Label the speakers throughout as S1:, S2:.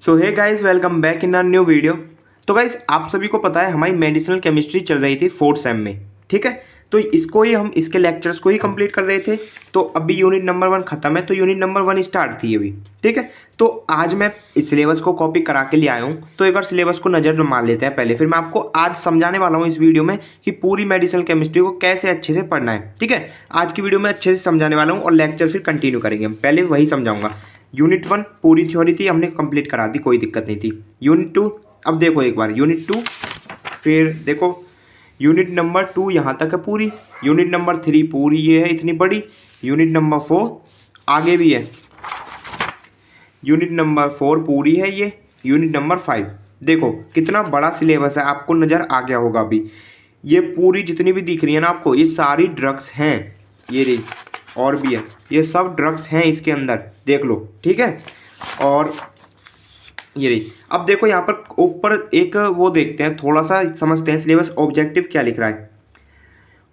S1: So hey guys, welcome back in our new video. तो guys, आप सभी को पता है हमारी मेडिसिनल केमिस्ट्री चल रही थी फोर्थ सेम में, ठीक है। तो इसको ही हम इसके लेक्चर्स को ही कंप्लीट कर रहे थे। तो अभी यूनिट नंबर 1 खत्म है, तो यूनिट नंबर 1 स्टार्ट थी अभी, ठीक है। तो आज मैं इस सिलेबस को कॉपी करा के ले आया हूँ। तो एक बार सिलेबस को नज़र मार लेते हैं पहले, फिर मैं आपको आज समझाने वाला हूँ इस वीडियो में कि पूरी मेडिसिनल केमिस्ट्री को कैसे अच्छे से पढ़ना है, ठीक है। आज की वीडियो में अच्छे से समझाने वाला हूँ और लेक्चर फिर कंटिन्यू करेंगे। हम पहले वही समझाऊंगा। यूनिट 1 पूरी थ्योरी थी, हमने कंप्लीट करा दी, कोई दिक्कत नहीं थी। यूनिट 2 अब देखो एक बार, यूनिट 2 फिर देखो यूनिट नंबर 2 यहाँ तक है पूरी। यूनिट नंबर 3 पूरी ये है इतनी बड़ी। यूनिट नंबर 4 आगे भी है। यूनिट नंबर 4 पूरी है ये। यूनिट नंबर 5 देखो कितना बड़ा सिलेबस है, आपको नज़र आ गया होगा अभी। ये पूरी जितनी भी दिख रही है ना आपको, ये सारी ड्रग्स हैं। ये रही और भी है, ये सब ड्रग्स हैं इसके अंदर, देख लो, ठीक है। और ये रही। अब देखो यहाँ पर ऊपर एक वो देखते हैं, थोड़ा सा समझते हैं सिलेबस ऑब्जेक्टिव क्या लिख रहा है।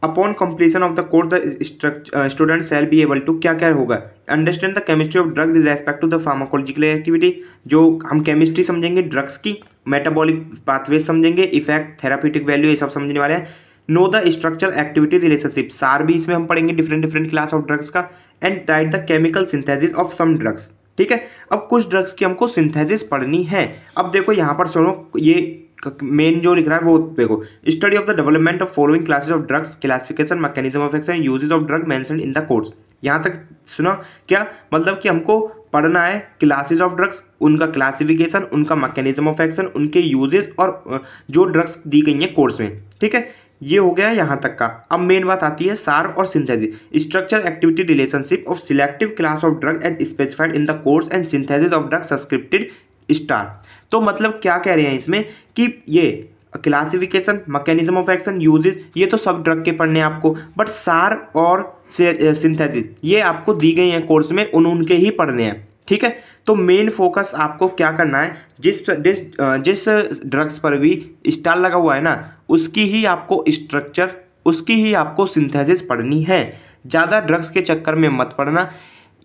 S1: Upon completion of the course the student shall be able to, क्या क्या होगा, understand the chemistry of drug with respect to the pharmacological activity. जो हम केमिस्ट्री समझेंगे ड्रग्स की, मेटाबॉलिक पाथवेज समझेंगे, इफेक्ट, थेराप्यूटिक वैल्यू, ये सब समझने वाले हैं। Know the structure activity relationship, SAR भी इसमें हम पढ़ेंगे डिफरेंट क्लास ऑफ ड्रग्स का। And write the chemical synthesis of some drugs, ठीक है। अब कुछ ड्रग्स की हमको सिंथेसिस पढ़नी है। अब देखो यहाँ पर सुनो, ये मेन जो लिख रहा है वो देखो, study of the development of following classes of drugs, classification, mechanism of action, uses of drug mentioned in the course. यहाँ तक सुना क्या मतलब कि हमको पढ़ना है क्लासेस ऑफ ड्रग्स, उनका क्लासिफिकेशन, उनका मैकेनिज्म ऑफ एक्शन, उनके यूजेस और जो ड्रग्स दी गई हैं कोर्स में, ठीक है। ये हो गया यहाँ तक का। अब मेन बात आती है सार और synthesis, structure activity relationship of selective class of drug and specified in the course and synthesis of drug subscripted star. तो मतलब क्या कह रहे हैं इसमें कि ये classification, mechanism of action, uses, ये तो सब ड्रग के पढ़ने हैं आपको, बट सार और सिंथेसिस ये आपको दी गई हैं कोर्स में, उनके ही पढ़ने हैं, ठीक है। तो मेन फोकस आपको क्या करना है, जिस ड्रग्स पर भी स्टार लगा हुआ है ना, उसकी ही आपको स्ट्रक्चर, उसकी ही आपको सिंथेसिस पढ़नी है। ज़्यादा ड्रग्स के चक्कर में मत पढ़ना।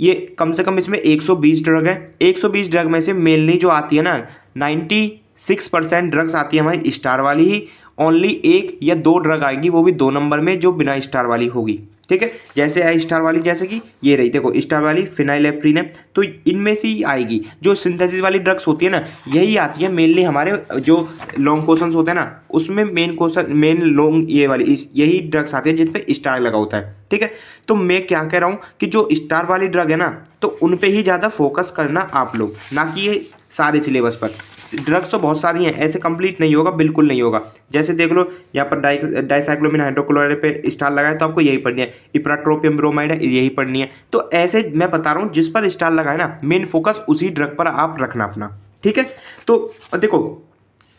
S1: ये कम से कम इसमें 120 ड्रग है। 120 ड्रग में से मेनली जो आती है ना, 96% ड्रग्स आती है हमारी स्टार वाली ही। ओनली 1 या 2 ड्रग आएगी, वो भी 2 नंबर में, जो बिना स्टार वाली होगी, ठीक है। जैसे है स्टार वाली, जैसे कि ये रही देखो स्टार वाली फिनाइलेफ्रिन है, तो इनमें से ही आएगी। जो सिंथेसिस वाली ड्रग्स होती है ना, यही आती है मेनली हमारे जो लॉन्ग क्वेश्चंस होते हैं ना, उसमें मेन लॉन्ग ये वाली यही ड्रग्स आती है जिन पे स्टार लगा होता है, ठीक है। तो मैं क्या कह रहा हूँ कि जो स्टार वाली ड्रग है ना, तो उन पे ही ज़्यादा फोकस करना आप लोग, ना कि ये सारे सिलेबस पर। ड्रग्स तो बहुत सारी हैं, ऐसे कंप्लीट नहीं होगा, बिल्कुल नहीं होगा। जैसे देख लो यहाँ पर डाइसाइक्लोमिन हाइड्रोक्लोराइड पे स्टार लगा है, तो आपको यही पढ़नी है। इप्राट्रोपियम ब्रोमाइड है, यही पढ़नी है। तो ऐसे मैं बता रहा हूँ, जिस पर स्टार लगा है ना, मेन फोकस उसी ड्रग पर आप रखना अपना, ठीक है। तो देखो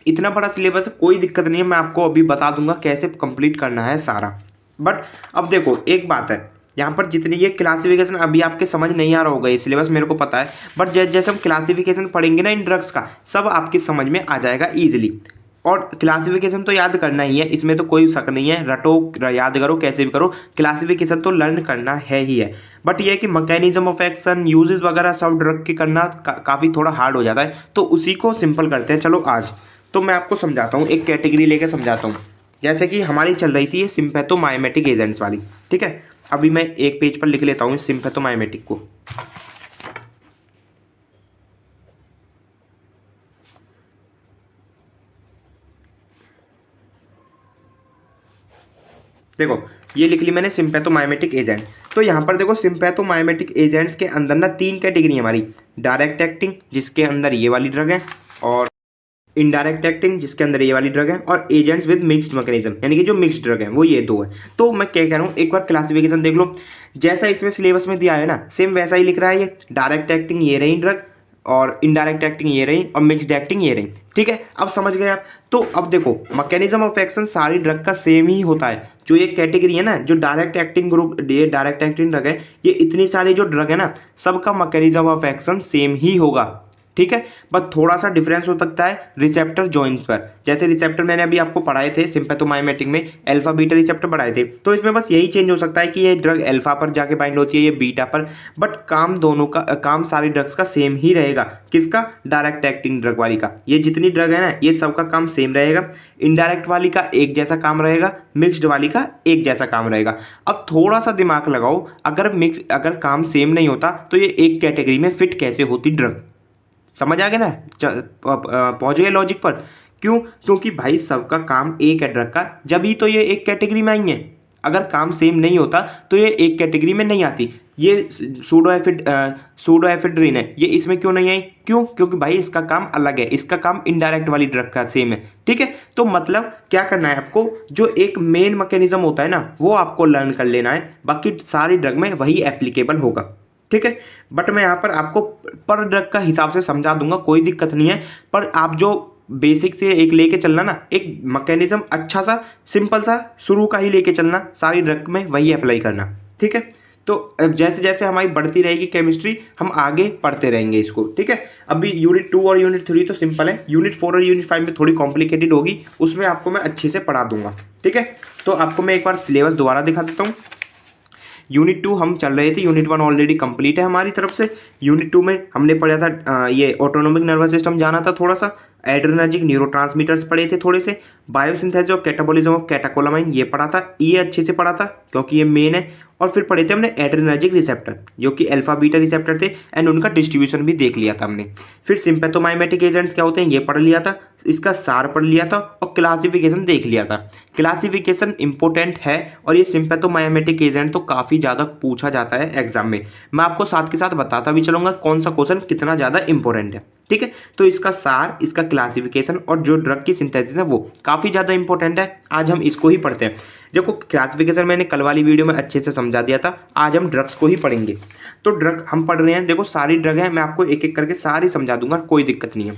S1: इतना बड़ा सिलेबस है, कोई दिक्कत नहीं है, मैं आपको अभी बता दूंगा कैसे कंप्लीट करना है सारा। बट अब देखो एक बात है, यहाँ पर जितनी ये क्लासिफिकेशन अभी आपके समझ नहीं आ रहा होगा, ये सिलेबस मेरे को पता है, बट जैसे हम क्लासिफिकेशन पढ़ेंगे ना इन ड्रग्स का, सब आपकी समझ में आ जाएगा ईजिली। और क्लासिफिकेशन तो याद करना ही है, इसमें तो कोई शक नहीं है, रटो याद करो कैसे भी करो, क्लासिफिकेशन तो लर्न करना है ही है। बट ये है कि मैकेनिज्म ऑफ एक्शन, यूजेस वगैरह सब ड्रग के करना काफ़ी थोड़ा हार्ड हो जाता है, तो उसी को सिंपल करते हैं। चलो आज तो मैं आपको समझाता हूँ, एक कैटेगरी लेकर समझाता हूँ। जैसे कि हमारी चल रही थी ये सिम्पैथोमाइमेटिक एजेंट्स वाली, ठीक है। अभी मैं एक पेज पर लिख लेता हूँ सिम्पैथोमाइमेटिक को। देखो ये लिख ली मैंने सिम्पैथोमाइमेटिक एजेंट। तो यहाँ पर देखो सिम्पैथोमाइमेटिक एजेंट्स के अंदर ना 3 कैटेगरी हमारी, डायरेक्ट एक्टिंग जिसके अंदर ये वाली ड्रग है, और इनडायरेक्ट एक्टिंग जिसके अंदर ये वाली ड्रग है, और एजेंट्स विद मिक्स्ड मैकेनिज्म, यानी कि जो मिक्स्ड ड्रग है वो ये 2 है। तो मैं क्या कह रहा हूँ, एक बार क्लासिफिकेशन देख लो, जैसा इसमें सिलेबस में दिया है ना, सेम वैसा ही लिख रहा है। ये डायरेक्ट एक्टिंग ये रही ड्रग, और इनडायरेक्ट एक्टिंग ये रही, और मिक्स्ड एक्टिंग ये रही, ठीक है। अब समझ गए आप। तो अब देखो मैकेनिज्म ऑफ एक्शन सारी ड्रग का सेम ही होता है। जो ये कैटेगरी है ना, जो डायरेक्ट एक्टिंग ग्रुप, ये डायरेक्ट एक्टिंग ड्रग है, ये इतनी सारी जो ड्रग है ना, सबका मैकेनिज्म ऑफ एक्शन सेम ही होगा, ठीक है, बस थोड़ा सा डिफरेंस हो सकता है रिसेप्टर जॉइंट पर। जैसे रिसेप्टर मैंने अभी आपको पढ़ाए थे सिम्पैथोमाइमेटिक में अल्फा बीटा रिसेप्टर पढ़ाए थे, तो इसमें बस यही चेंज हो सकता है कि ये ड्रग अल्फा पर जाके बाइंड होती है, ये बीटा पर, बट काम दोनों का काम सारी ड्रग्स का सेम ही रहेगा। किसका? डायरेक्ट एक्टिंग ड्रग वाली का। ये जितनी ड्रग है ना, ये सबका काम सेम रहेगा। इनडायरेक्ट वाली का एक जैसा काम रहेगा, मिक्स्ड वाली का एक जैसा काम रहेगा। अब थोड़ा सा दिमाग लगाओ, अगर काम सेम नहीं होता तो ये एक कैटेगरी में फिट कैसे होती ड्रग? समझ आ गया ना? पहुंच गए लॉजिक पर? क्यों? क्योंकि भाई सबका काम एक है ड्रग का, जब ही तो ये एक कैटेगरी में आई है। अगर काम सेम नहीं होता तो ये एक कैटेगरी में नहीं आती। ये सूडोएफेड्रिन है, ये इसमें क्यों नहीं आई? क्यों? क्योंकि भाई इसका काम अलग है, इसका काम इनडायरेक्ट वाली ड्रग का सेम है। ठीक है, तो मतलब क्या करना है आपको, जो एक मेन मैकेनिज्म होता है ना, वो आपको लर्न कर लेना है, बाकी सारी ड्रग में वही एप्लीकेबल होगा। ठीक है, बट मैं यहाँ पर आपको पर ड्रग का हिसाब से समझा दूंगा, कोई दिक्कत नहीं है। पर आप जो बेसिक से एक लेके चलना ना, एक मैकेनिज्म अच्छा सा सिंपल सा शुरू का ही लेके चलना, सारी ड्रग में वही अप्लाई करना। ठीक है, तो जैसे जैसे हमारी बढ़ती रहेगी केमिस्ट्री, हम आगे पढ़ते रहेंगे इसको। ठीक है, अभी यूनिट 2 और यूनिट 3 तो सिंपल है, यूनिट 4 और यूनिट 5 में थोड़ी कॉम्प्लिकेटेड होगी, उसमें आपको मैं अच्छे से पढ़ा दूंगा। ठीक है, तो आपको मैं एक बार सिलेबस दोबारा दिखा देता हूँ। यूनिट 2 हम चल रहे थे, यूनिट 1 ऑलरेडी कंप्लीट है हमारी तरफ से। यूनिट 2 में हमने पढ़ा था ये ऑटोनोमिक नर्वस सिस्टम जाना था, थोड़ा सा एड्रेनर्जिक न्यूरोट्रांसमीटर्स पढ़े थे थोड़े से, बायोसिंथेसिस और कैटाबॉलिज्म ऑफ कैटाकोलामाइन ये पढ़ा था, ये अच्छे से पढ़ा था क्योंकि ये मेन है। और फिर पढ़े थे हमने एड्रेनर्जिक रिसेप्टर, जो कि अल्फा बीटा रिसेप्टर थे, एंड उनका डिस्ट्रीब्यूशन भी देख लिया था हमने। फिर सिम्पैथोमाइमेटिक एजेंट्स क्या होते हैं ये पढ़ लिया था, इसका सार पढ़ लिया था, और क्लासिफिकेशन देख लिया था। क्लासिफिकेशन इंपॉर्टेंट है, और ये सिम्पैथोमाइमेटिक एजेंट तो काफ़ी ज़्यादा पूछा जाता है एग्जाम में। मैं आपको साथ के साथ बताता भी चलूँगा कौन सा क्वेश्चन कितना ज़्यादा इंपॉर्टेंट है। ठीक है, तो इसका सार, इसका क्लासिफिकेशन और जो ड्रग की सिंथेसिस है वो काफ़ी ज़्यादा इंपॉर्टेंट है। आज हम इसको ही पढ़ते हैं। देखो क्लासिफिकेशन मैंने कल वाली वीडियो में अच्छे से समझा दिया था, आज हम ड्रग्स को ही पढ़ेंगे। तो ड्रग हम पढ़ रहे हैं, देखो सारी ड्रग है, मैं आपको एक एक करके सारी समझा दूंगा, कोई दिक्कत नहीं है।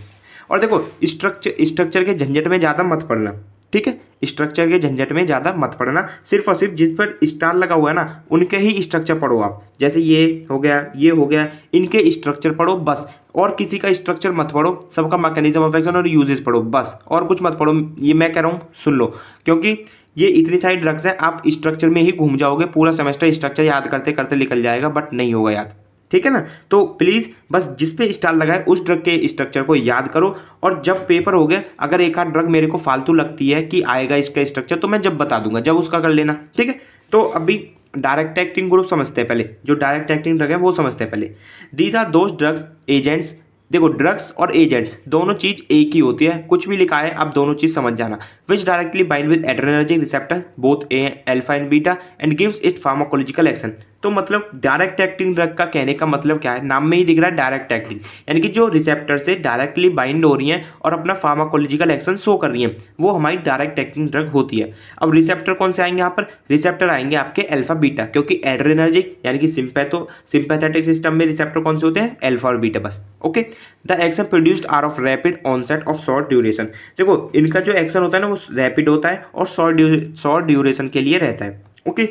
S1: और देखो स्ट्रक्चर के झंझट में ज़्यादा मत पढ़ना। ठीक है, स्ट्रक्चर के झंझट में ज़्यादा मत पढ़ना, सिर्फ और सिर्फ जिस पर स्टार लगा हुआ है ना, उनके ही स्ट्रक्चर पढ़ो आप। जैसे ये हो गया, ये हो गया, इनके स्ट्रक्चर पढ़ो बस, और किसी का स्ट्रक्चर मत पढ़ो, सबका मैकेनिज्म ऑफ एक्शन और यूजेस पढ़ो बस, और कुछ मत पढ़ो। ये मैं कह रहा हूँ सुन लो, क्योंकि ये इतनी सारी ड्रग्स हैं, आप स्ट्रक्चर में ही घूम जाओगे, पूरा सेमेस्टर स्ट्रक्चर याद करते करते निकल जाएगा, बट नहीं होगा याद। ठीक है ना, तो प्लीज़ बस जिस पे स्टार लगाए उस ड्रग के स्ट्रक्चर को याद करो, और जब पेपर हो गया, अगर एक आध ड्रग मेरे को फालतू लगती है कि आएगा इसका स्ट्रक्चर, तो मैं जब बता दूंगा, जब उसका कर लेना। ठीक है, तो अभी डायरेक्ट एक्टिंग ग्रुप समझते हैं पहले, जो डायरेक्ट एक्टिंग ड्रग है वो समझते हैं पहले। These are those drugs agents, देखो ड्रग्स और एजेंट्स दोनों चीज एक ही होती है, कुछ भी लिखा है आप दोनों चीज समझ जाना। विच directly bind with adrenergic receptor both alpha and beta and gives it pharmacological action. तो मतलब डायरेक्ट एक्टिंग ड्रग का कहने का मतलब क्या है, नाम में ही दिख रहा है डायरेक्ट एक्टिंग, यानी कि जो रिसेप्टर से डायरेक्टली बाइंड हो रही हैं और अपना फार्माकोलॉजिकल एक्शन शो कर रही हैं, वो हमारी डायरेक्ट एक्टिंग ड्रग होती है। अब रिसेप्टर कौन से आएंगे यहाँ पर? रिसेप्टर आएंगे आपके अल्फा बीटा, क्योंकि एड्रेनर्जिक यानी कि सिंपैथेटिक सिस्टम में रिसेप्टर कौन से होते हैं? अल्फा और बीटा बस। Okay, the action produced are of rapid onset of short duration. देखो इनका जो एक्शन होता है ना वो रैपिड होता है और शॉर्ट ड्यूरेशन के लिए रहता है। ओके,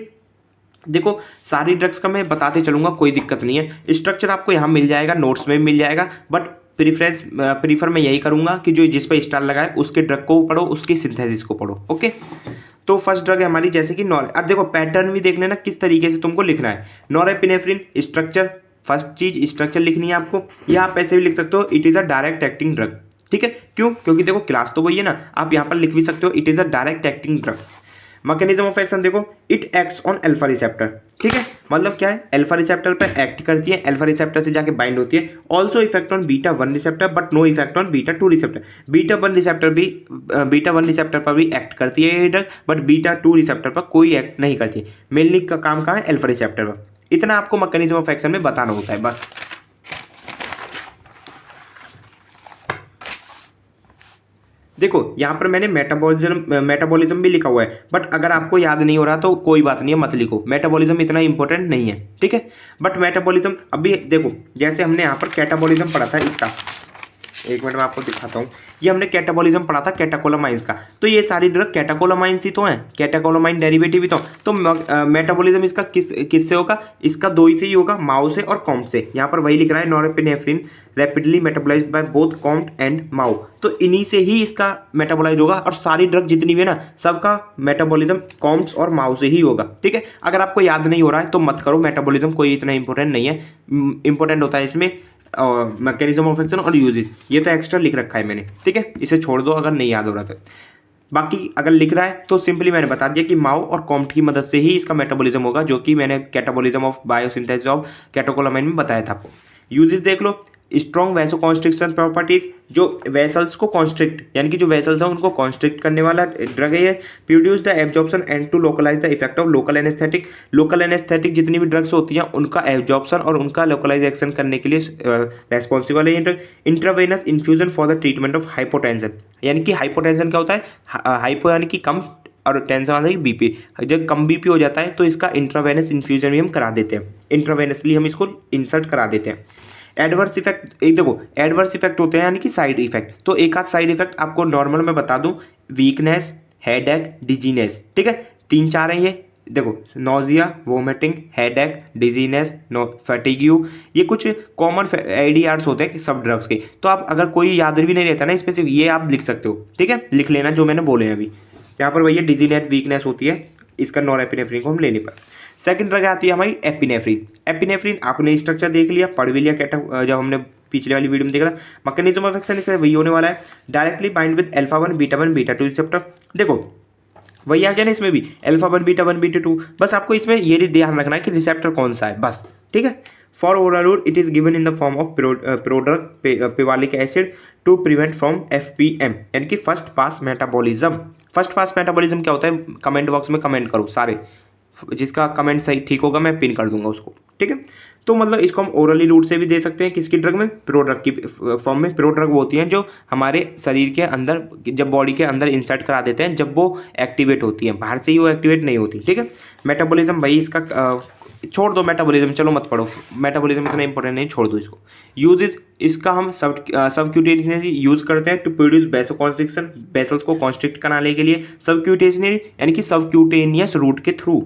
S1: देखो सारी ड्रग्स का मैं बताते चलूंगा, कोई दिक्कत नहीं है। स्ट्रक्चर आपको यहाँ मिल जाएगा, नोट्स में मिल जाएगा, बट प्रीफर मैं यही करूंगा कि जो जिस पर स्टार लगाए उसके ड्रग को पढ़ो, उसकी सिंथेसिस को पढ़ो। ओके, तो फर्स्ट ड्रग है हमारी जैसे कि अब देखो पैटर्न भी देख लेना किस तरीके से तुमको लिखना है। नॉरेपिनेफ्रिन स्ट्रक्चर, फर्स्ट चीज स्ट्रक्चर लिखनी है आपको, या आप ऐसे भी लिख सकते हो it is a direct acting drug. ठीक है, क्यों? क्योंकि देखो क्लास तो वही है ना, आप यहाँ पर लिख भी सकते हो it is a direct acting drug. Mechanism of action देखो, it acts on alpha receptor. ठीक है, मतलब क्या है, अल्फा रिसेप्टर पर एक्ट करती है, अल्फा रिसेप्टर से जाके बाइंड होती है। Also effect on beta 1 receptor but no effect on beta 2 receptor. Beta 1 receptor पर भी एक्ट करती है ये ड्रग, बट बीटा 2 रिसेप्टर पर कोई एक्ट नहीं करती। मेनली का काम कहाँ है? अल्फा रिसेप्टर पर। इतना आपको मैकेनिज्म ऑफ एक्शन में बताना होता है बस। देखो यहाँ पर मैंने मेटाबॉलिज्म भी लिखा हुआ है, बट अगर आपको याद नहीं हो रहा तो कोई बात नहीं है, मत लिखो, मेटाबॉलिज्म इतना इंपॉर्टेंट नहीं है। ठीक है, बट मेटाबॉलिज्म अभी देखो, जैसे हमने यहाँ पर कैटाबॉलिज्म पढ़ा था इसका, एक मिनट में आपको दिखाता हूँ। ये हमने कैटाबॉलिज्म पढ़ा था कैटाकोलामाइंस का, तो ये सारी ड्रग कैटाकोलामाइंस ही तो हैं, कैटाकोलामाइन डेरिवेटिव ही तो मेटाबॉलिज्म इसका किससे होगा, इसका दो ही से ही होगा, माओ से और कॉम्ट से। यहाँ पर वही लिख रहा है, norepinephrine rapidly metabolized by both COMT and MAO, तो इन्हीं से ही इसका मेटाबोलाइज होगा। और सारी ड्रग जितनी भी है ना, सबका मेटाबॉलिज्म कॉम्ट्स और माओ से ही होगा, ठीक है। अगर आपको याद नहीं हो रहा है तो मत करो, मेटाबॉलिज्म कोई इतना इंपॉर्टेंट नहीं है। इंपॉर्टेंट होता है इसमें मैकेनिज्म ऑफ एक्शन और यूजेस, ये तो एक्स्ट्रा लिख रखा है मैंने, ठीक है, इसे छोड़ दो अगर नहीं याद हो रहा था। बाकी अगर लिख रहा है तो सिंपली मैंने बता दिया कि माओ और कॉम्ट की मदद से ही इसका मेटाबॉलिज्म होगा, जो कि मैंने catabolism of biosynthesis of catecholamine में बताया था आपको। यूजेस देख लो, स्ट्रॉन्ग वैसो कॉन्स्ट्रिक्शन प्रॉपर्टीज, जो वेसल्स को कॉन्स्ट्रिक्ट, यानी कि जो वेसल्स हैं उनको कॉन्स्ट्रिक्ट करने वाला ड्रग है ये। Produce the absorption and to localise the effect of local anaesthetic, local anaesthetic जितनी भी ड्रग्स होती हैं उनका एब्जॉर्प्शन और उनका लोकलाइजेशन करने के लिए रेस्पॉन्सिबल है ये drug. Intravenous infusion for the treatment of hypotension, यानी कि हाइपोटेंशन क्या होता है, हाइपो यानी कि कम और टेंशन आता है बीपी, जब कम बीपी हो जाता है तो इसका इंट्रावेनस इन्फ्यूजन भी हम करा देते हैं, इंट्रावेनसली हम इसको इंसर्ट करा देते हैं। एडवर्स इफेक्ट, एक देखो एडवर्स इफेक्ट होते हैं यानी कि साइड इफेक्ट, तो एक आध साइड इफेक्ट आपको नॉर्मल में बता दूं, वीकनेस, हेडेक, डिजीनेस, ठीक है, 3-4 हैं ये। देखो nausea, vomiting, headache, dizziness, fatigue, ये कुछ कॉमन ADRs होते हैं सब ड्रग्स के। तो आप अगर कोई याद भी नहीं रहता ना स्पेसिफिक, ये आप लिख सकते हो, ठीक है, लिख लेना जो मैंने बोले हैं अभी। यहाँ पर भैया डिजीनेस, वीकनेस होती है, इसका नॉरएपिनेफ्रिन को हम लेने पर। सेकंड ड्रग आती है हमारी एपिनेफ्रिन। एपिनेफ्रिन आपने स्ट्रक्चर देख लिया, पढ़ भी लिया, जब हमने पिछले वाली वीडियो में देखा था। मैकेनिज्म ऑफ एक्शन इसका वही होने वाला है, directly bind with alpha 1 beta 2 receptor. देखो वही आ गया ना इसमें भी, अल्फा 1 बीटा 2, बस आपको इसमें ये ध्यान रखना है कि रिसेप्टर कौन सा है, बस, ठीक है। For oral route it is given in the form of prodrug pivalic acid to prevent from FPM, यानी कि first pass metabolism. First pass metabolism क्या होता है, कमेंट बॉक्स में कमेंट करो सारे, जिसका कमेंट सही ठीक होगा मैं पिन कर दूंगा उसको, ठीक है। तो मतलब इसको हम ओरली रूट से भी दे सकते हैं, किसकी ड्रग में, प्रोड्रग की फॉर्म में। प्रोड्रग वो होती हैं जो हमारे शरीर के अंदर, जब बॉडी के अंदर इंसर्ट करा देते हैं, जब वो एक्टिवेट होती हैं, बाहर से ही वो एक्टिवेट नहीं होती, ठीक है। मेटाबॉलिज्म भाई इसका छोड़ दो, मेटाबॉलिज्म चलो मत पढ़ो, मेटाबॉलिज्म इतना इंपॉर्टेंट नहीं, छोड़ दो इसको। यूजेस, इसका हम सबक्यूटेनियसली यूज करते हैं टू प्रोड्यूस वैसोकॉन्स्ट्रिक्शन, वेसल्स को कॉन्स्ट्रिक्ट कराने के लिए, सबक्यूटेनियसली यानी कि सबक्यूटेनियस रूट के through.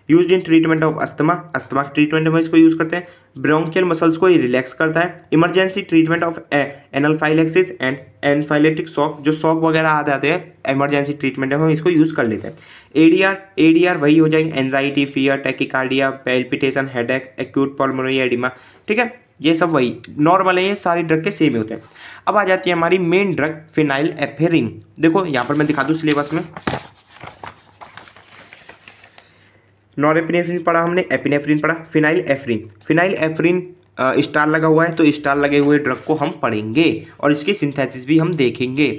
S1: Used in treatment of asthma, asthma treatment में इसको यूज करते हैं। ब्रोंकियल मसल्स को ये रिलैक्स करता है। Emergency treatment of anaphylaxis and anaphylactic shock, जो शॉक वगैरह आ जाते हैं इमरजेंसी ट्रीटमेंट में हम इसको यूज कर लेते हैं। ADR वही हो जाएगी, anxiety, fear, tachycardia, palpitation, headache, acute pulmonary oedema, ठीक है, ये सब वही नॉर्मल है, ये सारी ड्रग के सेम ही होते हैं। अब आ जाती है हमारी मेन ड्रग फिनाइलएपिनेफ्रिन। देखो यहाँ पर मैं दिखा दूँ सिलेबस में, नॉरएपिनेफ्रिन पढ़ा हमने, एपिनेफ्रिन पढ़ा, फिनाइलएपिनेफ्रिन स्टार लगा हुआ है, तो स्टार लगे हुए ड्रग को हम पढ़ेंगे और इसकी सिंथेसिस भी हम देखेंगे।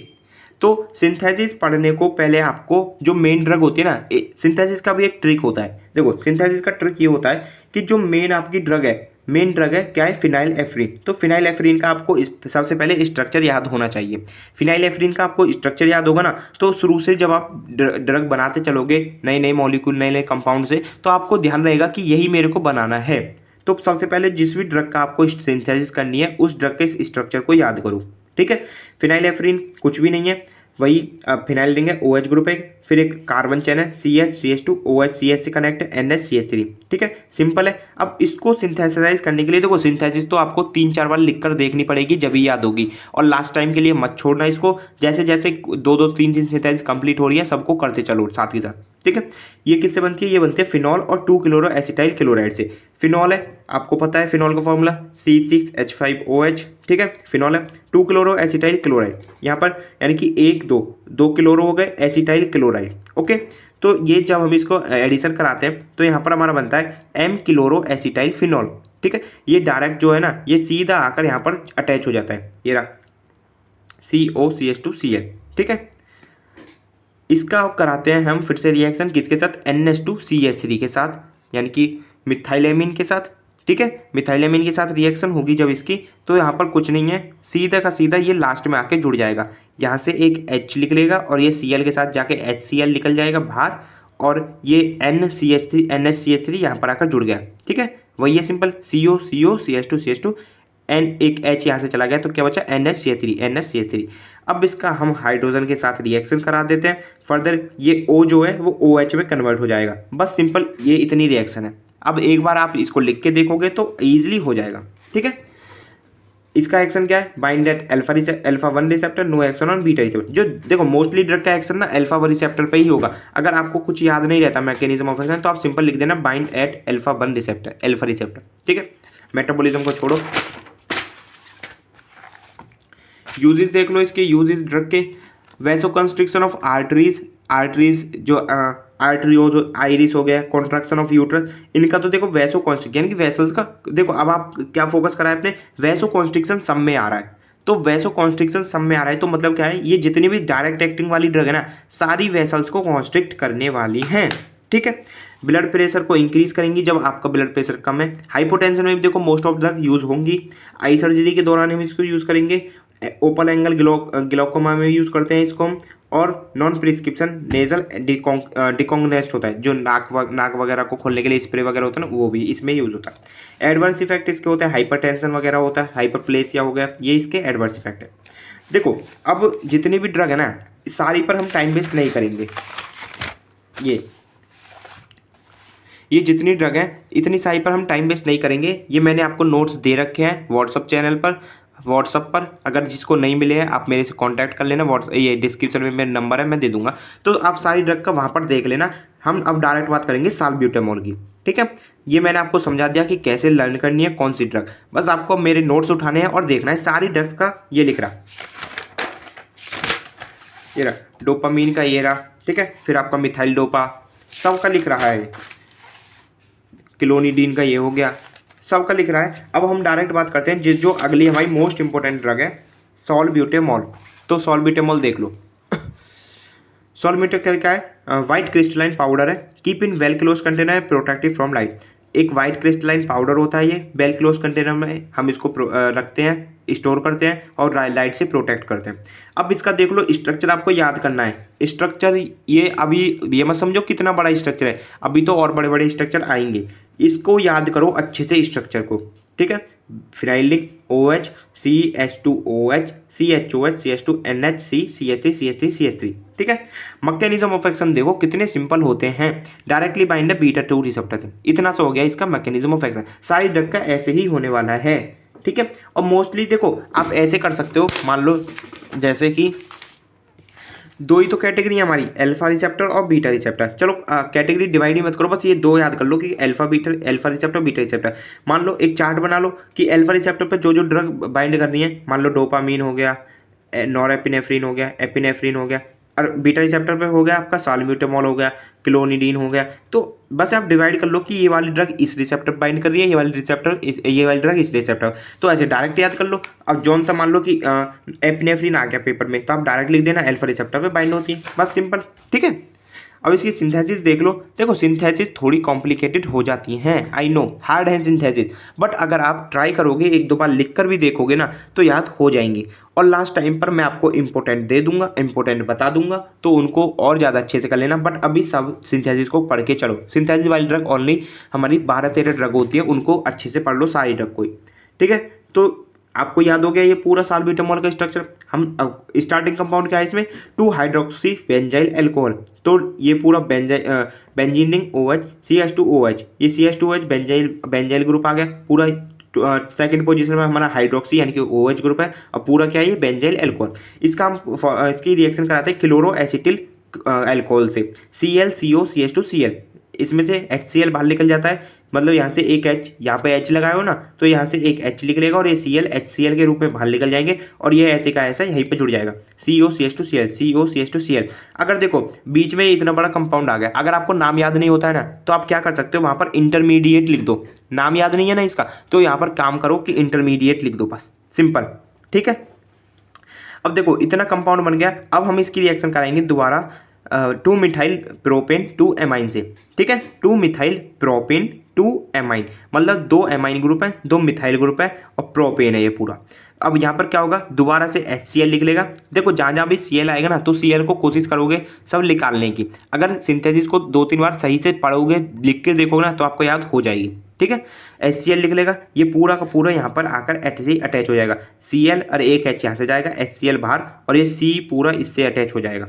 S1: तो सिंथेसिस पढ़ने को पहले आपको जो मेन ड्रग होती है ना, सिंथेसिस का भी एक ट्रिक होता है। देखो सिंथेसिस का ट्रिक ये होता है कि जो मेन आपकी ड्रग है, मेन ड्रग है क्या है, फिनाइलएपिनेफ्रिन। तो फिनाइलएपिनेफ्रिन का आपको सबसे पहले स्ट्रक्चर याद होना चाहिए। फिनाइलएपिनेफ्रिन का आपको स्ट्रक्चर याद होगा ना, तो शुरू से जब आप ड्रग बनाते चलोगे नए नए मॉलिक्यूल, नए नए कंपाउंड से, तो आपको ध्यान रहेगा कि यही मेरे को बनाना है। तो सबसे पहले जिस भी ड्रग का आपको सिंथेसिस करनी है, उस ड्रग के स्ट्रक्चर को याद करो, ठीक है। फिनाइलएपिनेफ्रिन कुछ भी नहीं है, वही फिनाइल देंगे, OH ग्रुप है, फिर एक कार्बन चेन है, CH OH CH से कनेक्ट है, NH CH3, ठीक है, सिंपल है। अब इसको सिंथेसाइज करने के लिए देखो, सिंथेसिस तो आपको 3-4 बार लिखकर देखनी पड़ेगी, जब ही याद होगी। और लास्ट टाइम के लिए मत छोड़ना इसको, जैसे जैसे 2-2 3-3 सिंथेसिस कंप्लीट हो रही है, सबको करते चलो साथ के साथ, ठीक है। ये किससे बनती है, ये बनती है फिनॉल और 2 क्लोरो एसिटाइल क्लोराइड से। फिनॉल है, आपको पता है फिनॉल का फॉर्मूला C6H5OH, ठीक है, फिनॉल है। 2 क्लोरो एसिटाइल क्लोराइड, यहाँ पर यानी कि 2 क्लोरो हो गए एसिटाइल क्लोराइड, ओके। तो ये जब हम इसको एडिशन कराते हैं तो यहाँ पर हमारा बनता है M क्लोरो एसिटाइल फिनॉल, ठीक है। ये डायरेक्ट जो है ना, ये सीधा आकर यहाँ पर अटैच हो जाता है, ये रहा COCH2Cl, ठीक है। इसका कराते हैं हम फिर से रिएक्शन किसके साथ, NH2CH3 के साथ, यानी कि मिथाइलेमिन के साथ, ठीक है। मिथाइलेमिन के साथ रिएक्शन होगी जब इसकी, तो यहाँ पर कुछ नहीं है, सीधा का सीधा ये लास्ट में आके जुड़ जाएगा। यहाँ से एक H निकलेगा और ये Cl के साथ जाके HCl निकल जाएगा बाहर, और ये NHCH3 यहाँ पर आकर जुड़ गया, ठीक है। वही है सिंपल, CO CH2 एन एक H यहाँ से चला गया तो क्या बचा NH3 NH3। अब इसका हम हाइड्रोजन के साथ रिएक्शन करा देते हैं, फर्दर ये O जो है वो OH में कन्वर्ट हो जाएगा। बस सिंपल ये इतनी रिएक्शन है। अब एक बार आप इसको लिख के देखोगे तो ईजिली हो जाएगा, ठीक है। इसका एक्शन क्या है, bind at alpha 1 receptor, no action on beta receptor. जो देखो मोस्टली ड्रग का एक्शन ना अल्फा 1 रिसेप्टर पे ही होगा। अगर आपको कुछ याद नहीं रहता मैकेनिज्म ऑफ एक्शन तो आप सिंपल लिख देना bind at alpha 1 receptor, alpha receptor, ठीक है। मेटाबॉलिज्म को छोड़ो, यूजेस देख लो इसके। यूजेस ड्रग के, वैसोकंस्ट्रिक्शन ऑफ आर्टरीज जो आर्टरियो जो आइरिस हो गया, कॉन्ट्रैक्शन ऑफ यूट्रस, इनका तो देखो वैसो कॉन्स्ट्रिक्शन यानी कि वेसल्स का देखो। अब आप क्या फोकस करा है अपने, वैसो कॉन्स्ट्रिक्शन सब में आ रहा है। तो वैसो कॉन्स्ट्रिक्शन सब में आ रहा है तो मतलब क्या है, ये जितनी भी डायरेक्ट एक्टिंग वाली ड्रग है ना सारी वेसल्स को कॉन्स्ट्रिक्ट करने वाली हैं, ठीक है। ब्लड प्रेशर को इंक्रीज करेंगी जब आपका ब्लड प्रेशर कम है। हाइपोटेंशन में भी देखो मोस्ट ऑफ ड्रग यूज होंगी। आई सर्जरी के दौरान हम इसको यूज करेंगे। ओपन एंगल ग्लोकोमा में यूज करते हैं इसको हम। और नॉन प्रिस्क्रिप्शन नेजल डिकॉन्गनेस्ट होता है, जो नाक वगैरह को खोलने के लिए स्प्रे वगैरह होता है ना, वो भी इसमें यूज होता है। एडवर्स इफेक्ट इसके होते हैं, हाइपरटेंशन वगैरह होता है, हाइपरप्लेसिया हो गया, ये इसके एडवर्स इफेक्ट है। देखो अब जितनी भी ड्रग है ना सारी पर हम टाइम वेस्ट नहीं करेंगे। ये जितनी ड्रग है इतनी सारी पर हम टाइम वेस्ट नहीं करेंगे। ये मैंने आपको नोट्स दे रखे हैं व्हाट्सअप चैनल पर, व्हाट्सअप पर। अगर जिसको नहीं मिले हैं आप मेरे से कांटेक्ट कर लेना। ये डिस्क्रिप्शन में मेरा नंबर है, मैं दे दूंगा, तो आप सारी ड्रग का वहाँ पर देख लेना। हम अब डायरेक्ट बात करेंगे साल्ब्यूटामॉल की, ठीक है। ये मैंने आपको समझा दिया कि कैसे लर्न करनी है कौन सी ड्रग। बस आपको मेरे नोट्स उठाने हैं और देखना है सारी ड्रग्स का। ये लिख रहा, ये रहा डोपामीन का, ये रहा, ठीक है। फिर आपका मिथाइल डोपा सबका लिख रहा है। क्लोनिडीन का ये हो गया, सबका लिख रहा है। अब हम डायरेक्ट बात करते हैं जो अगली हमारी मोस्ट इंपॉर्टेंट ड्रग है, सॉल्ब्यूटामॉल। तो सॉल्ब्यूटामॉल देख लो। सॉल्ब्यूटामॉल क्या है, वाइट क्रिस्टलाइन पाउडर है, keep in well close container, protective from light. एक वाइट क्रिस्टलाइन पाउडर होता है, ये वेल क्लोज कंटेनर में हम इसको रखते हैं, स्टोर करते हैं और लाइट से प्रोटेक्ट करते हैं। अब इसका देख लो स्ट्रक्चर आपको याद करना है। स्ट्रक्चर ये अभी ये मत समझो कितना बड़ा स्ट्रक्चर है, अभी तो और बड़े बड़े स्ट्रक्चर आएंगे। इसको याद करो अच्छे से स्ट्रक्चर को, ठीक है। Phenylic OH CH2OH CHOH CH2 NH CH3 CH3 CH3, ठीक है। मैकेनिज्म ऑफ एक्शन देखो कितने सिंपल होते हैं। डायरेक्टली बाइंड है बीटा 2 रिसेप्टर से, इतना सा हो गया इसका मैकेनिज्म ऑफ एक्शन। सारी ड्रग का ऐसे ही होने वाला है, ठीक है। और मोस्टली देखो आप ऐसे कर सकते हो, मान लो जैसे कि दो ही तो कैटेगरी है हमारी, अल्फा रिसेप्टर और बीटा रिसेप्टर। चलो कैटेगरी डिवाइड ही मत करो, बस ये दो याद कर लो कि अल्फा रिसेप्टर बीटा रिसेप्टर। मान लो एक चार्ट बना लो कि अल्फा रिसेप्टर पे जो जो ड्रग बाइंड करनी है, मान लो डोपामीन हो गया, नॉरएपिनेफ्रिन हो गया, एपिनेफ्रिन हो गया, और बीटा रिसेप्टर पे हो गया आपका साल्ब्यूटामॉल हो गया, क्लोनिडीन हो गया। तो बस आप डिवाइड कर लो कि ये वाली ड्रग इस रिसेप्टर बाइंड कर रही है, ये वाली ड्रग इस रिसेप्टर। तो ऐसे डायरेक्ट याद कर लो। अब जौन सा मान लो कि एपिनेफ्रिन आ गया पेपर में, तो आप डायरेक्ट लिख देना अल्फा रिसेप्टर पे बाइंड होती है, बस सिंपल, ठीक है। अब इसकी सिंथेसिस देख लो। देखो सिंथेसिस थोड़ी कॉम्प्लिकेटेड हो जाती हैं, आई नो हार्ड है सिंथेसिस, बट अगर आप ट्राई करोगे, एक दो बार लिख कर भी देखोगे ना तो याद हो जाएंगी। और लास्ट टाइम पर मैं आपको इंपॉर्टेंट दे दूंगा, इंपॉर्टेंट बता दूंगा, तो उनको और ज़्यादा अच्छे से कर लेना। बट अभी सब सिंथेसिस को पढ़ के चलो। सिंथेसिस वाली ड्रग ओनली हमारी 12-13 ड्रग होती है, उनको अच्छे से पढ़ लो सारी ड्रग को, ठीक है। तो आपको याद हो गया ये पूरा साल्ब्यूटामॉल का स्ट्रक्चर। हम स्टार्टिंग कंपाउंड क्या है इसमें, 2 हाइड्रोक्सी बेंजाइल अल्कोहल। तो ये पूरा बेंजीनिंग OH CH2OH, ये CH2OH बेंजाइल ग्रुप आ गया पूरा। सेकंड पोजीशन में हमारा हाइड्रोक्सी यानी कि OH ग्रुप है, और पूरा क्या है ये बेंजाइल अल्कोहल। इसका हम इसकी रिएक्शन कराते हैं क्लोरो एसिटिल अल्कोहल से, ClCO CH2Cl। इसमें से HCl बाहर निकल जाता है, मतलब यहाँ से एक H, यहाँ पे H लगाए हो ना तो यहाँ से एक H निकलेगा और ये Cl HCl के रूप में बाहर निकल जाएंगे, और ये ऐसे का ऐसा यहीं पे जुड़ जाएगा, CO CH2Cl CO CH2Cl। अगर देखो बीच में इतना बड़ा कंपाउंड आ गया, अगर आपको नाम याद नहीं होता है ना तो आप क्या कर सकते हो, वहाँ पर इंटरमीडिएट लिख दो। नाम याद नहीं है ना इसका, तो यहाँ पर काम करो कि इंटरमीडिएट लिख दो, बस सिंपल, ठीक है। अब देखो इतना कंपाउंड बन गया। अब हम इसकी रिएक्शन कराएंगे दोबारा 2 मिथाइल प्रोपेन 2 एमाइन से, ठीक है। 2 मिथाइल प्रोपेन 2 एमाइन, मतलब 2 एमाइन ग्रुप है, 2 मिथाइल ग्रुप है और प्रोपेन है ये पूरा। अब यहाँ पर क्या होगा, दोबारा से HCl लिख लेगा। देखो जहाँ जहाँ भी Cl आएगा ना तो Cl को कोशिश करोगे सब निकालने की। अगर सिंथेसिस को 2-3 बार सही से पढ़ोगे, लिख के देखोगे ना तो आपको याद हो जाएगी, ठीक है। HCl लिख लेगा, ये पूरा का पूरा यहाँ पर आकर H से अटैच हो जाएगा, Cl और एक H यहाँ से जाएगा, HCl बाहर, और ये C पूरा इससे अटैच हो जाएगा।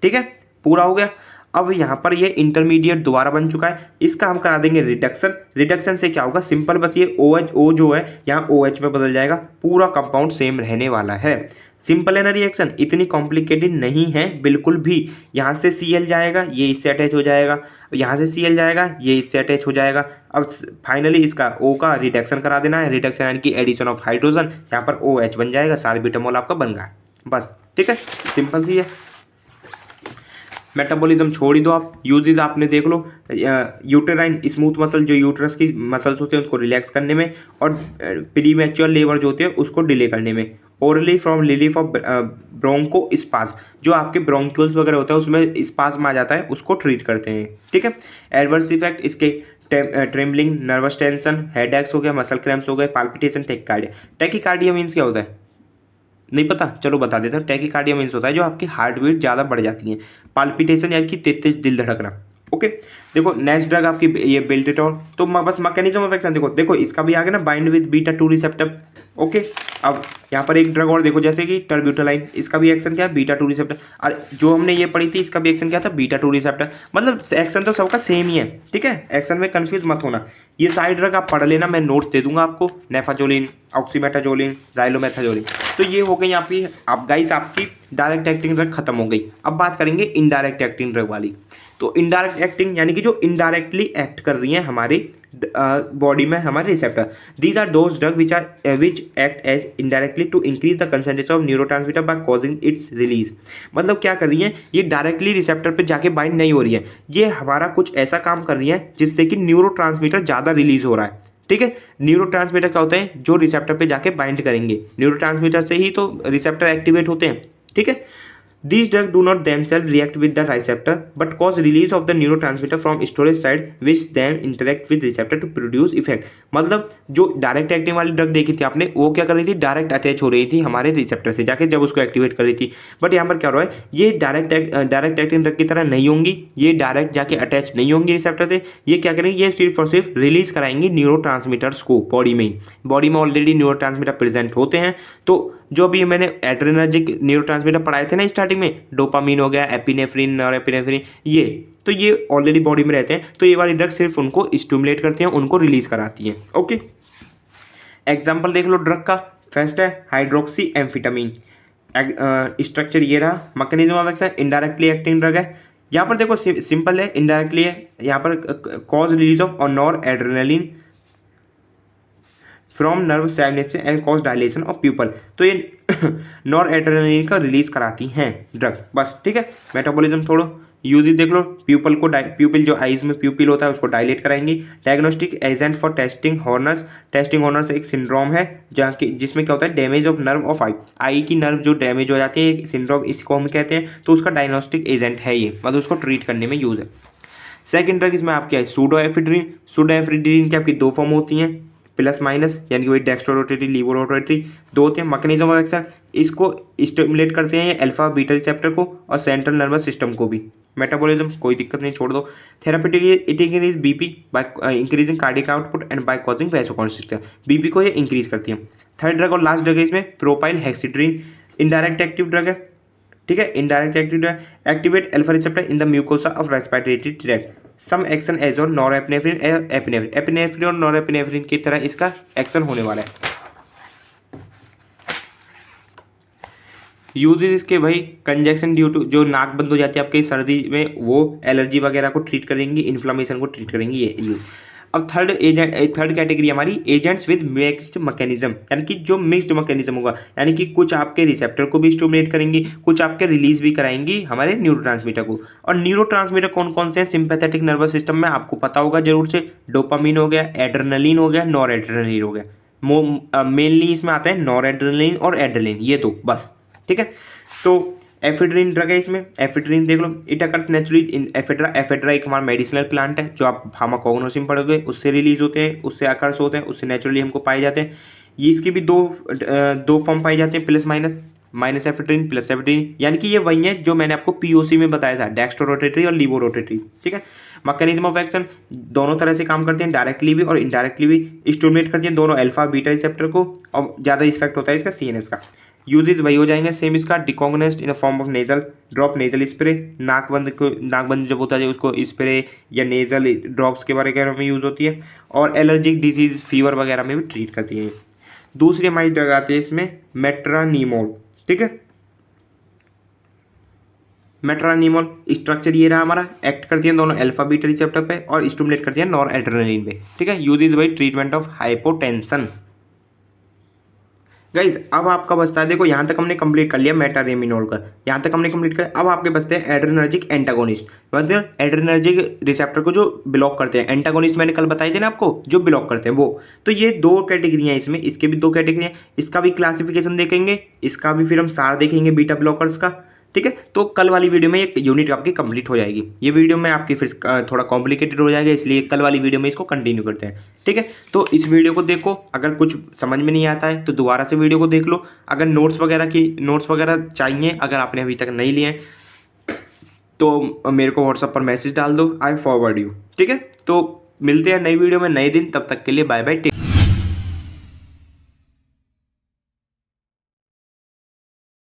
S1: ठीक है, पूरा हो गया। अब यहाँ पर ये इंटरमीडिएट दोबारा बन चुका है, इसका हम करा देंगे रिडक्शन। रिडक्शन से क्या होगा, सिंपल बस ये OH O जो है यहाँ OH में बदल जाएगा, पूरा कंपाउंड सेम रहने वाला है। सिंपल है ना रिएक्शन, इतनी कॉम्प्लिकेटेड नहीं है बिल्कुल भी। यहाँ से Cl जाएगा, ये इससे अटैच हो जाएगा, यहाँ से Cl जाएगा, ये इससे अटैच हो जाएगा। अब फाइनली इसका O का रिडक्शन करा देना है, रिडक्शन यानी कि एडिशन ऑफ हाइड्रोजन, यहाँ पर OH बन जाएगा, सार्बिटामोल आपका बन गया, बस। ठीक है, सिंपल सी है। मेटाबॉलिज्म छोड़ ही दो आप, यूजेज आपने देख लो। यूटेराइन स्मूथ मसल, जो यूटरस की मसल्स होते हैं उसको रिलैक्स करने में, और प्रीमैच्योर लेबर जो होती है उसको डिले करने में। Orally from relief of bronchospasm, जो आपके ब्रोंक्यूल्स वगैरह होता है उसमें स्पाज्म आ जाता है, उसको ट्रीट करते हैं। ठीक है। एडवर्स इफेक्ट इसके ट्रेम्बलिंग, नर्वस टेंशन, हेडेक्स हो गया, मसल क्रैम्प्स हो गए, पाल्पिटेशन, टैकीकार्डिया। टैकीकार्डिया मीन्स क्या होता है, नहीं पता, चलो बता देते हैं। टैकीकार्डिया मीन्स होता है जो आपकी हार्ट बीट ज़्यादा बढ़ जाती है। पाल्पिटेशन यानी कि तेज तेज दिल धड़कना। ओके, देखो नेक्स्ट ड्रग आपकी ये बेल्टेटॉल, तो बस मैकेनिज्म ऑफ एक्शन देखो इसका भी आ गया ना, bind with beta 2 receptor. Okay, अब यहाँ पर एक ड्रग और देखो, जैसे कि टर्ब्यूटालाइन, इसका भी एक्शन क्या है, बीटा 2 रिसेप्टर। और जो हमने ये पढ़ी थी इसका भी एक्शन क्या था, बीटा 2 रिसेप्टर। मतलब एक्शन तो सबका सेम ही है। ठीक है, एक्शन में कंफ्यूज मत होना। ये सारे ड्रग आप पढ़ लेना, मैं नोट दे दूंगा आपको, नेफाजोलिन, ऑक्सीमेटाजोलिन, जाइलोमेथाजोलिन। तो ये हो गई आपकी, आप गाइस आपकी डायरेक्ट एक्टिंग ड्रग खत्म हो गई। अब बात करेंगे इनडायरेक्ट एक्टिंग ड्रग वाली। तो इनडायरेक्ट एक्टिंग यानी कि जो इनडायरेक्टली एक्ट कर रही हैं हमारी बॉडी में हमारे receptor. These are those drug which act as indirectly to increase the concentration of neurotransmitter by causing its release. मतलब क्या कर रही है, ये डायरेक्टली रिसेप्टर पे जाके बाइंड नहीं हो रही है, ये हमारा कुछ ऐसा काम कर रही है जिससे कि न्यूरोट्रांसमीटर ज़्यादा रिलीज हो रहा है। ठीक है, न्यूरोट्रांसमीटर क्या होते हैं, जो रिसेप्टर पे जाके बाइंड करेंगे, न्यूरोट्रांसमीटर से ही तो रिसेप्टर एक्टिवेट होते हैं। ठीक है, these drugs do not themselves react with the receptor but cause release of the neurotransmitter from storage side which then interact with receptor to produce effect। मतलब जो डायरेक्ट एक्टिंग वाली drug देखी थी आपने, वो क्या कर रही थी, डायरेक्ट अटैच हो रही थी हमारे रिसेप्टर से जाके, जब उसको एक्टिवेट कर रही थी। बट यहाँ पर क्या हो रहा है, ये डायरेक्ट एक्टिंग ड्रग की तरह नहीं होंगी, ये डायरेक्ट जाके अटैच नहीं होंगी रिसेप्टर से। ये क्या करेंगे, ये सिर्फ और सिर्फ रिलीज कराएंगी न्यूरोट्रांसमीटर्स को बॉडी में ही। बॉडी में ऑलरेडी न्यूरोट्रांसमीटर प्रेजेंट होते हैं, तो जो भी मैंने एड्रेनर्जिक न्यूरोट्रांसमीटर पढ़ाए थे ना स्टार्टिंग में, डोपामीन हो गया, एपिनेफ्रिन, नॉरएपिनेफ्रिन, ये तो ये ऑलरेडी बॉडी में रहते हैं, तो ये वाली ड्रग सिर्फ उनको स्टिमुलेट करती हैं, उनको रिलीज कराती हैं। ओके, एग्जांपल देख लो ड्रग का। फर्स्ट है हाइड्रोक्सी एम्फिटामिन। स्ट्रक्चर ये रहा, mechanism of action indirectly acting drug है। यहाँ पर देखो सिंपल है, इनडायरेक्टली है, यहाँ पर cause release of noradrenaline from nerve stimulation and cause dilation of pupil. तो ये नॉर एड्रेनलिन का रिलीज कराती हैं ड्रग, बस। ठीक है, मेटाबॉलिज्म थोड़ा यूज देख लो। प्यूपल को प्यूपिल जो आईज में प्यूपिल होता है उसको डायलेट कराएंगी। Diagnostic agent for testing Horner's. Testing Horner's एक सिंड्रोम है जहाँ की जिसमें क्या होता है, damage of nerve of eye की नर्व जो डैमेज हो जाती है, सिंड्रोम इसको हम कहते हैं। तो उसका डायग्नोस्टिक एजेंट है ये, मतलब उसको ट्रीट करने में यूज है। सेकेंड ड्रग इसमें आपकी है सूडोएफेड्रिन। सूडोएफेड्रिन की आपकी दो फॉर्म होती हैं, प्लस माइनस, यानी कि वही डेक्स्ट्रोरोटेटरी, लीवोरोटेटरी, दो होते हैं। मैकेनिज्म ऑफ एक्शन, इसको स्टिमुलेट करते हैं अल्फा बीटा रिसेप्टर को और सेंट्रल नर्वस सिस्टम को भी। मेटाबॉलिज्म कोई दिक्कत नहीं, छोड़ दो। Therapeutic it increase BP by increasing cardiac output and by causing vasoconstriction. BP को ये इंक्रीज करती है। थर्ड ड्रग और लास्ट ड्रग है इसमें propylhexedrine. Indirect active drug है। ठीक है, indirect active drug activate alpha receptor in the mucosa of respiratory tract. Same action as on norepinephrine, epinephrine और नॉरएपिनेफ्रिन की तरह इसका एक्शन होने वाला है। यूजेस इसके भाई, कंजेक्शन ड्यू टू, जो नाक बंद हो जाती है आपकी सर्दी में, वो एलर्जी वगैरह को ट्रीट करेंगी, इन्फ्लामेशन को ट्रीट करेंगी, ये यूज। अब थर्ड कैटेगरी हमारी एजेंट्स विद मिक्स्ड मैकेनिज्म, यानी कि जो मिक्स्ड मैकेनिज्म होगा, यानी कि कुछ आपके रिसेप्टर को भी स्टिमुलेट करेंगी, कुछ आपके रिलीज भी कराएंगी हमारे न्यूरोट्रांसमीटर को। और न्यूरोट्रांसमीटर कौन कौन से हैं सिंपैथेटिक नर्वस सिस्टम में, आपको पता होगा जरूर से। डोपामीन हो गया, एड्रेनलिन हो गया, नॉर एड्रेनलिन हो गया। मेनली इसमें आता है नॉर एड्रेनलिन और एड्रेनलिन, ये तो बस। ठीक है, तो एफेड्रिन ड्रग है इसमें। एफेड्रिन देख लो, it occurs naturally in ephedra. Ephedra एक हमारा मेडिसिनल प्लांट है जो आप फार्माकोग्नोसिस पढ़ोगे, उससे रिलीज होते हैं, उससे अकर्स होते हैं, उससे नेचुरली हमको पाए जाते हैं। ये इसकी भी दो फॉर्म पाई जाते हैं, plus minus. Minus ephedrine plus ephedrine, यानी कि ये वही है जो मैंने आपको पीओसी में बताया था, डेक्स्ट्रो रोटेटरी और लीवो रोटेटरी। ठीक है, मैकेनिज्म ऑफ एक्शन दोनों तरह से काम करते हैं, डायरेक्टली भी और इनडायरेक्टली भी स्टिमुलेट करती हैं दोनों अल्फा बीटा रिसेप्टर को, और ज़्यादा इफेक्ट होता है इसका सीएनएस का। यूजेज वही हो जाएंगे सेम इसका, decongestant in the form of nasal drop, nasal spray, नाकबंद जब होता है उसको स्प्रे या नेजल ड्रॉप्स के वगैरह में यूज़ होती है, और एलर्जिक डिजीज फीवर वगैरह में भी ट्रीट करती है। दूसरी हमारी ड्रग आती है इसमें मेट्रानिमोल। ठीक है, मेट्रानिमोल स्ट्रक्चर ये रहा हमारा, एक्ट करती है दोनों अल्फा बीटा रिसेप्टर पे और स्टिमुलेट करती है नॉर एड्रेनलिन पे। ठीक है, use is by treatment of hypotension. Guys अब आपका बचता है, देखो यहाँ तक हमने कंप्लीट कर लिया मेटारेमिनोल का, यहाँ तक हमने कंप्लीट कर, अब आपके बचते हैं एड्रेनर्जिक एंटागोनिस्ट, मतलब एड्रेनर्जिक रिसेप्टर को जो ब्लॉक करते हैं। एंटागोनिस्ट मैंने कल बताई थी ना आपको, जो ब्लॉक करते हैं वो। तो ये दो कैटेगरी हैं इसमें, इसके भी दो कैटेगरी हैं, इसका भी क्लासिफिकेशन देखेंगे, इसका भी फिर हम सार देखेंगे बीटा ब्लॉकर्स का। ठीक है, तो कल वाली वीडियो में एक यूनिट आपकी कंप्लीट हो जाएगी। ये वीडियो में आपकी फिर थोड़ा कॉम्प्लिकेटेड हो जाएगा, इसलिए कल वाली वीडियो में इसको कंटिन्यू करते हैं। ठीक है, तो इस वीडियो को देखो, अगर कुछ समझ में नहीं आता है तो दोबारा से वीडियो को देख लो। अगर नोट्स वगैरह चाहिए, अगर आपने अभी तक नहीं लिए हैं तो मेरे को व्हाट्सएप पर मैसेज डाल दो, आई फॉरवर्ड यू। ठीक है, तो मिलते हैं नई वीडियो में नए दिन, तब तक के लिए बाय बाय।